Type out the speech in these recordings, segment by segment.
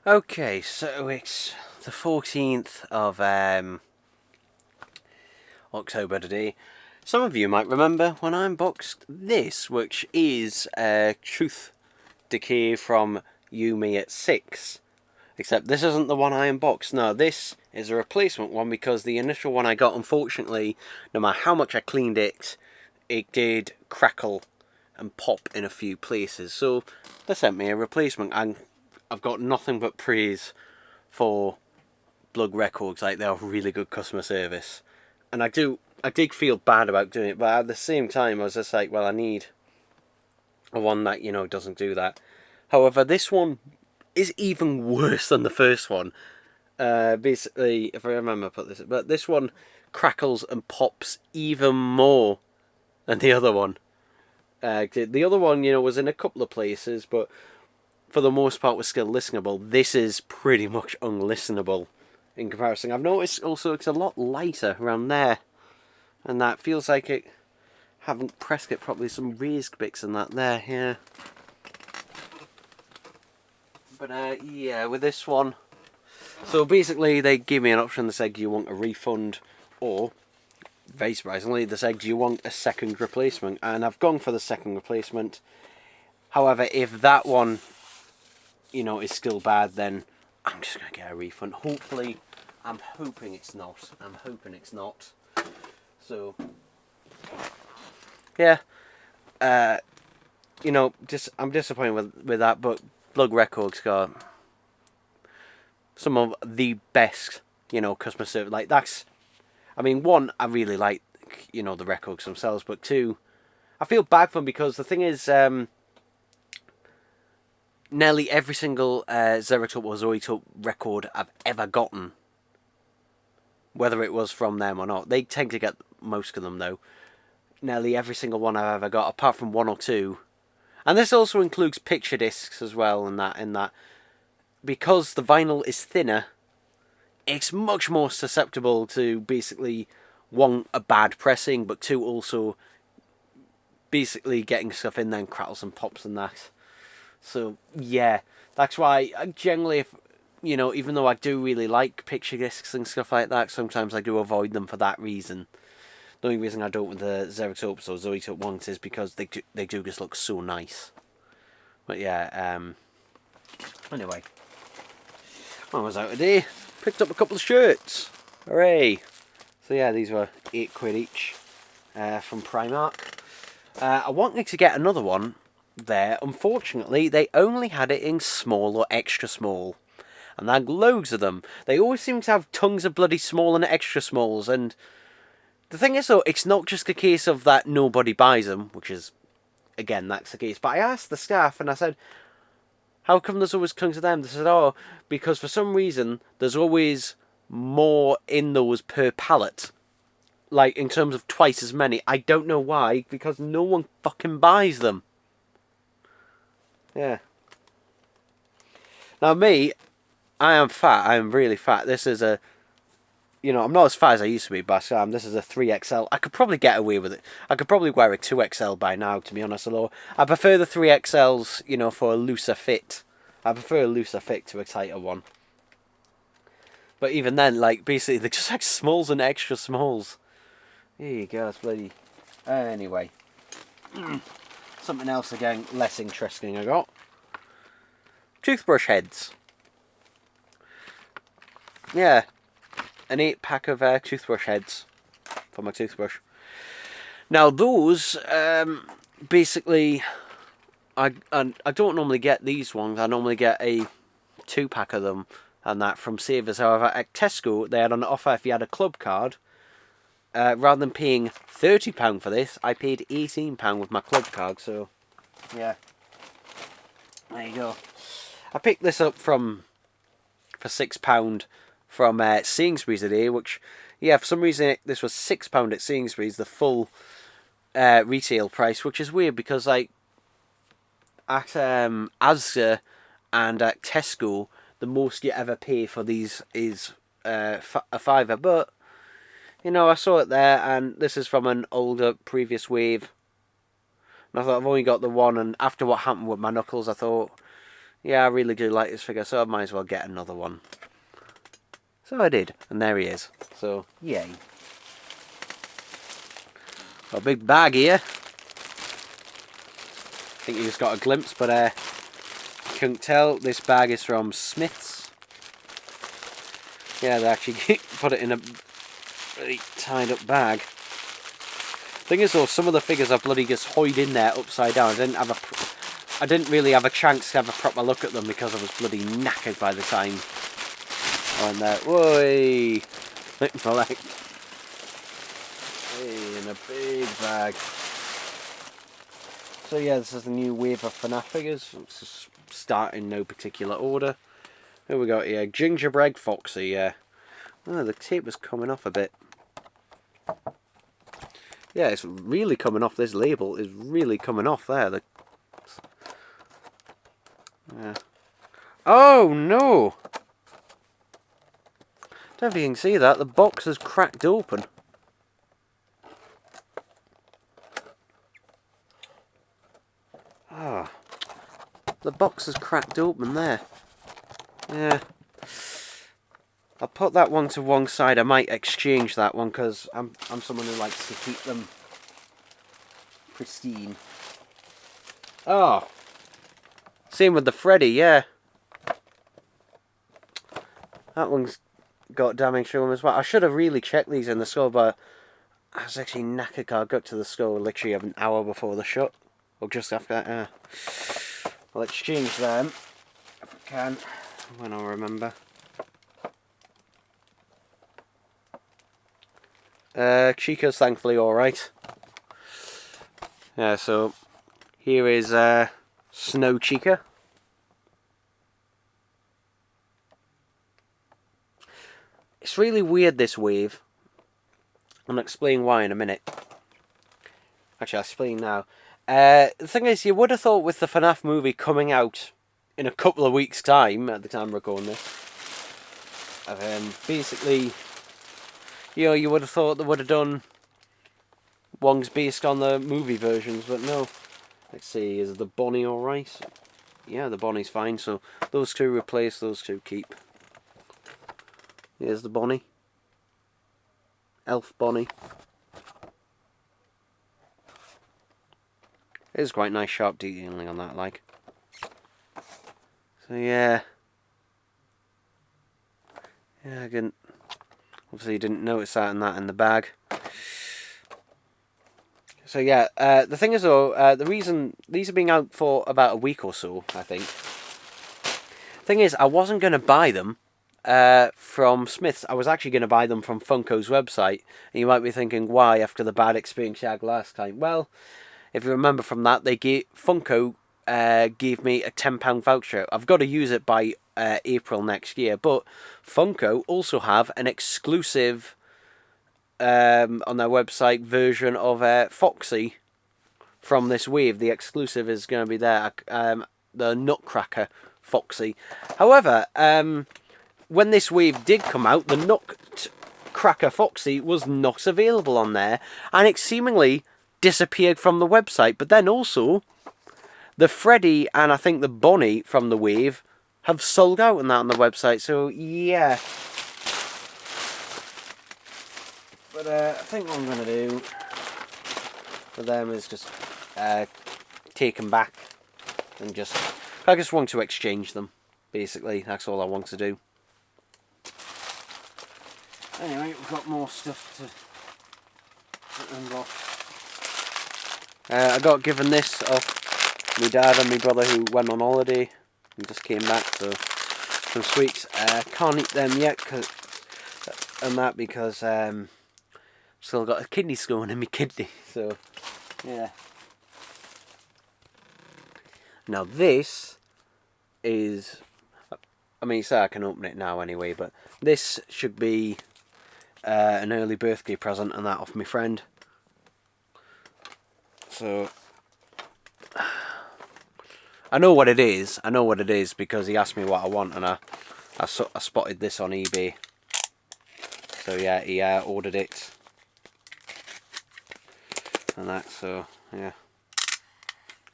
Okay, so it's the 14th of October today. Some of you might remember when I unboxed this, which is Truth Decay from You Me at 6. Except this isn't the one I unboxed. No, this is a replacement one because the initial one I got, unfortunately, no matter how much I cleaned it, it did crackle and pop in a few places. So they sent me a replacement, and I've got nothing but praise for Blug Records. Like, they're really good customer service, and I did feel bad about doing it, but at the same time I was just like, well, I need a one that, doesn't do that. However, this one is even worse than the first one. Basically, if I remember, but this one crackles and pops even more than the other one. The other one, was in a couple of places, but for the most part was still listenable. This is pretty much unlistenable in comparison. I've noticed also it's a lot lighter around there, and that feels like it haven't pressed it properly. Some raised bits and that there, yeah. But yeah, with this one, so basically they gave me an option. They said, do you want a refund, or very surprisingly they said, do you want a second replacement? And I've gone for the second replacement. However, if that one, is still bad, then I'm just going to get a refund. Hopefully, I'm hoping it's not. So, yeah. I'm disappointed with that, but Blug Records got some of the best, customer service. Like, one, I really like, the records themselves, but two, I feel bad for them because the thing is, nearly every single Zeratope or Zoetope record I've ever gotten, whether it was from them or not, they tend to get most of them though. Nearly every single one I've ever got, apart from one or two, and this also includes picture discs as well, and that because the vinyl is thinner, it's much more susceptible to basically, one, a bad pressing, but two, also basically getting stuff in there and crackles and pops and that. So, yeah, that's why I generally, even though I do really like picture discs and stuff like that, sometimes I do avoid them for that reason. The only reason I don't with the Zeratopes or Zoetope ones is because they do just look so nice. But yeah, anyway, I was out today, picked up a couple of shirts. Hooray! So yeah, these were £8 each from Primark. I wanted to get another one there. Unfortunately, they only had it in small or extra small, and they had loads of them. They always seem to have tons of bloody small and extra smalls, and the thing is though, it's not just a case of that nobody buys them, which is, again, that's the case. But I asked the staff and I said, how come there's always tons of them? They said, oh, because for some reason there's always more in those per pallet. Like, in terms of twice as many. I don't know why, because no one fucking buys them. Yeah. Now me, I am fat. I am really fat. This is a, I'm not as fat as I used to be, but this is a 3XL. I could probably get away with it. I could probably wear a 2XL by now, to be honest. Although I prefer the 3XLs, for a looser fit. I prefer a looser fit to a tighter one. But even then, like, basically, they're just like smalls and extra smalls. There you go, it's bloody... Anyway. Something else, again, less interesting I got. Toothbrush heads. Yeah. An 8-pack of toothbrush heads for my toothbrush. Now, those, basically... I don't normally get these ones. I normally get a 2-pack of them and that from Savers. However, at Tesco, they had an offer if you had a club card. Rather than paying £30 for this, I paid £18 with my club card, so, yeah. There you go. I picked this up for £6 from Sainsbury's today, which, yeah, for some reason this was £6 at Sainsbury's, the full retail price, which is weird because, like, at Asda and at Tesco, the most you ever pay for these is a £5, but... I saw it there, and this is from an older, previous wave. And I thought, I've only got the one, and after what happened with my knuckles, I thought, Yeah, I really do like this figure, so I might as well get another one. So I did, and there he is. So, yay. Got a big bag here. I think you just got a glimpse, but you couldn't tell. This bag is from Smith's. Yeah, they actually put it in a really tied up bag. Thing is though, some of the figures are bloody just hoid in there upside down. I didn't really have a chance to have a proper look at them because I was bloody knackered by the time I went there. Whoa! Look my leg. Hey, in a big bag. So yeah, this is the new wave of FNAF figures. Let's just start in no particular order. Here we got here, Gingerbread Foxy, yeah. Oh, the tape was coming off a bit. Yeah, it's really coming off. This label is really coming off there. Yeah. Oh no! Don't know if you can see that. The box has cracked open. Ah, the box has cracked open there. Yeah. I'll put that one to one side. I might exchange that one because I'm someone who likes to keep them pristine. Oh, same with the Freddy, yeah. That one's got damage to them as well. I should have really checked these in the store, but I was actually knackered. I got to the store literally an hour before the shut, or just after that. I'll exchange them if I can, when I remember. Chica's thankfully alright. Yeah, so here is Snow Chica. It's really weird, this wave. I'll explain why in a minute. Actually, I'll explain now. The thing is, you would have thought with the FNAF movie coming out in a couple of weeks' time, at the time I'm recording this, basically, you know, you would have thought they would have done ones based on the movie versions, but no. Let's see, is the Bonnie alright? Yeah, the Bonnie's fine, so those two replace, those two keep. Here's the Bonnie. Elf Bonnie. It is quite nice sharp detailing on that, like. So yeah. Yeah, obviously you didn't notice that in the bag. So yeah, the thing is though, the reason these are being out for about a week or so, I think. Thing is, I wasn't going to buy them from Smith's. I was actually going to buy them from Funko's website. And you might be thinking, why after the bad experience you had last time? Well, if you remember from that, Funko gave me a £10 voucher. I've got to use it by April next year. But Funko also have an exclusive on their website version of Foxy from this wave. The exclusive is going to be there. The Nutcracker Foxy. However, when this wave did come out, the Nutcracker Foxy was not available on there, and it seemingly disappeared from the website. But then also, the Freddy and I think the Bonnie from the wave have sold out on that on the website. So yeah. But I think what I'm going to do for them is just take them back and I just want to exchange them, basically. That's all I want to do. Anyway, we've got more stuff to unbox. I got given this off my dad and my brother who went on holiday and just came back, so some sweets. Can't eat them yet because still got a kidney stone in my kidney, so yeah. Now this is, I mean, so I can open it now anyway, but this should be an early birthday present and that off my friend. So I know what it is. I know what it is because he asked me what I want, and I spotted this on eBay. So yeah, he ordered it and that. So yeah.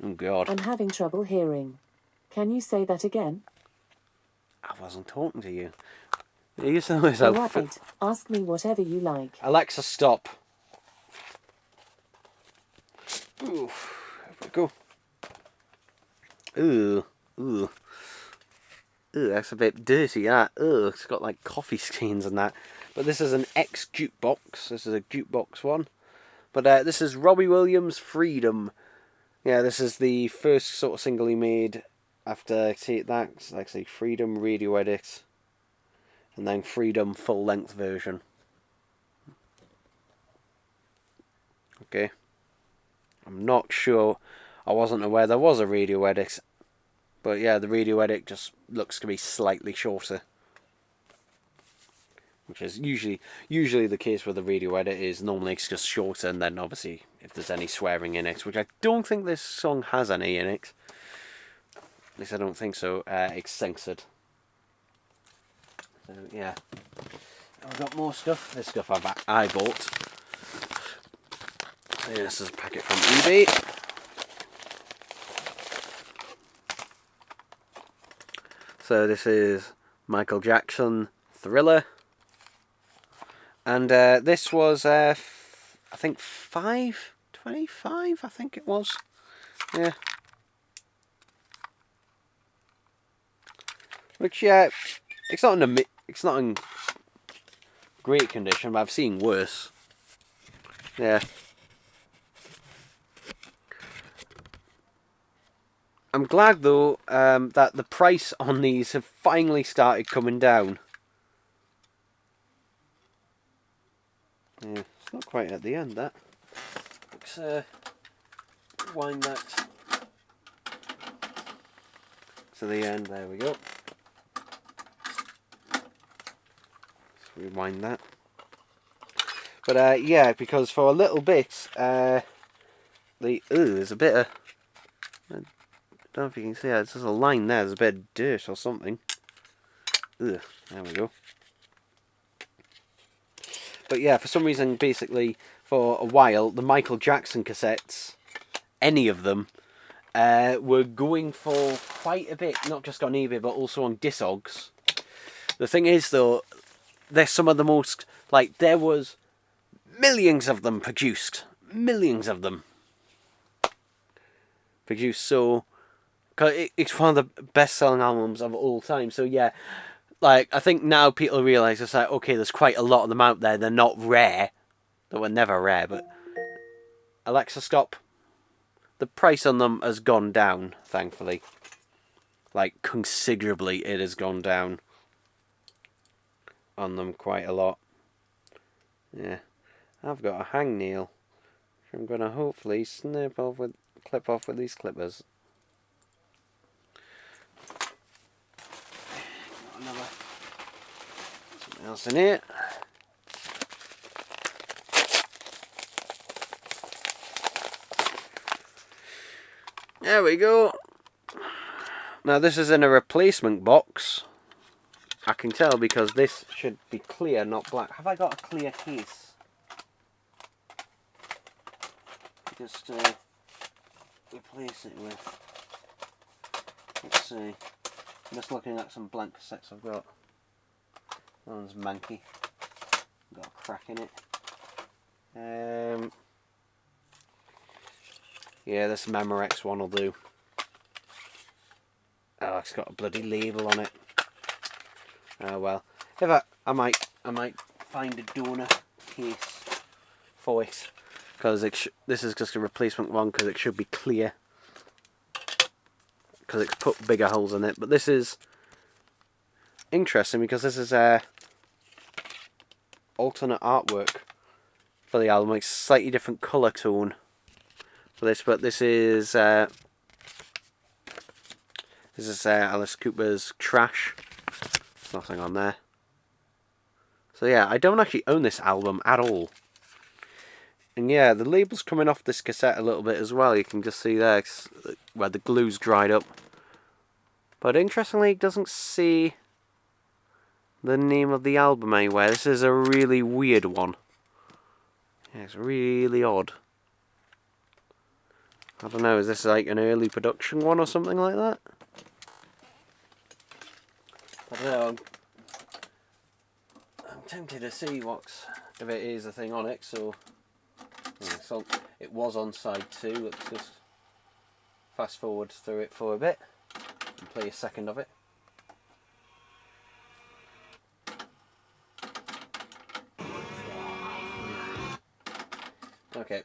Oh God. I'm having trouble hearing. Can you say that again? I wasn't talking to you. You sound like All right, ask me whatever you like. Alexa, stop. Ooh, here we go. Ooh, ooh. Ooh, that's a bit dirty, that. Ooh, it's got like coffee stains and that. But this is an ex-jukebox. This is a jukebox one. But this is Robbie Williams' Freedom. Yeah, this is the first sort of single he made after, see, that's actually Freedom Radio Edit. And then Freedom full length version. Okay. I'm not sure. I wasn't aware there was a radio edit. But yeah, the radio edit just looks to be slightly shorter. Which is usually the case with the radio edit is normally it's just shorter, and then obviously if there's any swearing in it, which I don't think this song has any in it. At least I don't think so. It's censored. So yeah. I've got more stuff. This stuff I bought. Yeah, this is a packet from eBay. So this is Michael Jackson Thriller. And this was, I think, $5.25, I think it was. Yeah. Which, yeah, it's not in great condition, but I've seen worse. Yeah. I'm glad, though, that the price on these have finally started coming down. Yeah, it's not quite at the end, that. Let's wind that to the end. There we go. Let's rewind that. But yeah, because for a little bit, there's a bit of, I don't know if you can see that, there's a line there, there's a bit of dirt or something. Ugh, there we go. But yeah, for some reason, basically, for a while, the Michael Jackson cassettes, any of them, were going for quite a bit, not just on eBay, but also on Discogs. The thing is, though, they're some of the most, like, there was millions of them produced. Millions of them produced, so, cause it's one of the best-selling albums of all time, so yeah. Like, I think now people realise it's like, okay, there's quite a lot of them out there. They're not rare. They were never rare, but... Alexa, stop. The price on them has gone down, thankfully. Like, considerably it has gone down on them quite a lot. Yeah. I've got a hangnail, which I'm going to hopefully clip off with these clippers. Another... something else in here. There we go. Now this is in a replacement box. I can tell because this should be clear, not black. Have I got a clear case? Just replace it with. Let's see. I'm just looking at some blank cassettes I've got. That one's manky. Got a crack in it. Yeah, this Memorex one will do. Oh, it's got a bloody label on it. Oh well. If I might find a donor case for it, because this is just a replacement one because it should be clear. Because it's put bigger holes in it, but this is interesting because this is alternate artwork for the album. It's slightly different colour tone for this, but this is Alice Cooper's Trash. There's nothing on there. So yeah, I don't actually own this album at all. And yeah, the label's coming off this cassette a little bit as well. You can just see there where the glue's dried up. But interestingly, it doesn't say the name of the album anywhere. This is a really weird one. Yeah, it's really odd. I don't know, is this like an early production one or something like that? I don't know. I'm tempted to see if it is a thing on it. So, yeah, so it was on side 2. Let's just fast forward through it for a bit and play a second of it. Okay.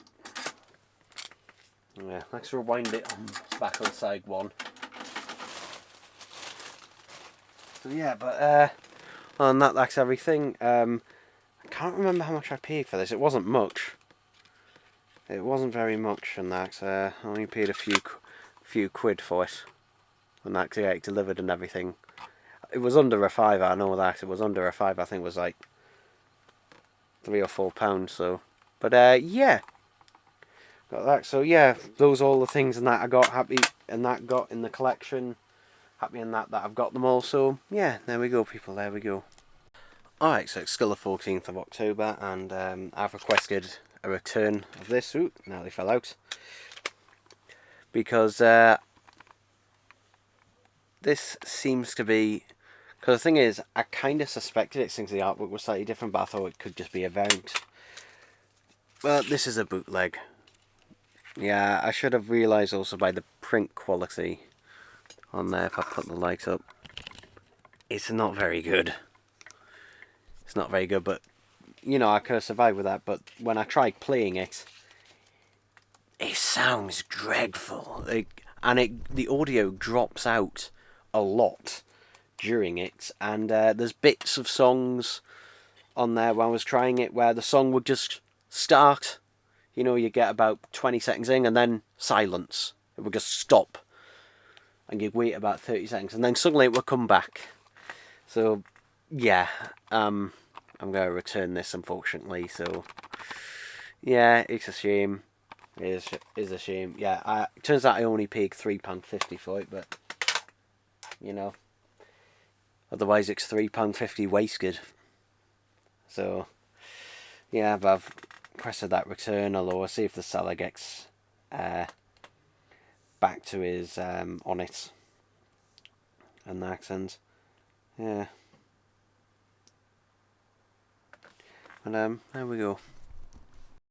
Yeah, let's rewind it back on side 1. So yeah, but on that's everything. I can't remember how much I paid for this. It wasn't much. It wasn't very much, and that I only paid a few quid for it, and that to get it delivered and everything. It was under a £5. I know that it was under a £5. I think it was like £3 or £4. So, but yeah, got that. So yeah, those are all the things and that I got happy and that got in the collection. Happy in that I've got them all. So yeah, there we go, people. There we go. Alright, so it's still the 14th of October, and I've requested a return of this. Ooh, nearly fell out. Because this seems to be... Because the thing is, I kind of suspected it since the artwork was slightly different, but I thought it could just be a variant. Well, this is a bootleg. Yeah, I should have realised also by the print quality on there, if I put the light up. It's not very good. It's not very good, but, you know, I could have survived with that. But when I tried playing it, it sounds dreadful. The audio drops out a lot during it, and there's bits of songs on there when I was trying it where the song would just start. You know, you get about 20 seconds in, and then silence. It would just stop, and you'd wait about 30 seconds, and then suddenly it would come back. So, yeah, I'm going to return this, unfortunately. So, yeah, it's a shame. It is a shame. Yeah, it turns out I only paid £3.50 for it, but, you know, otherwise it's £3.50 wasted. So, yeah, but I've requested that return, although I'll see if the seller gets back to his on it and the accent. Yeah. And there we go.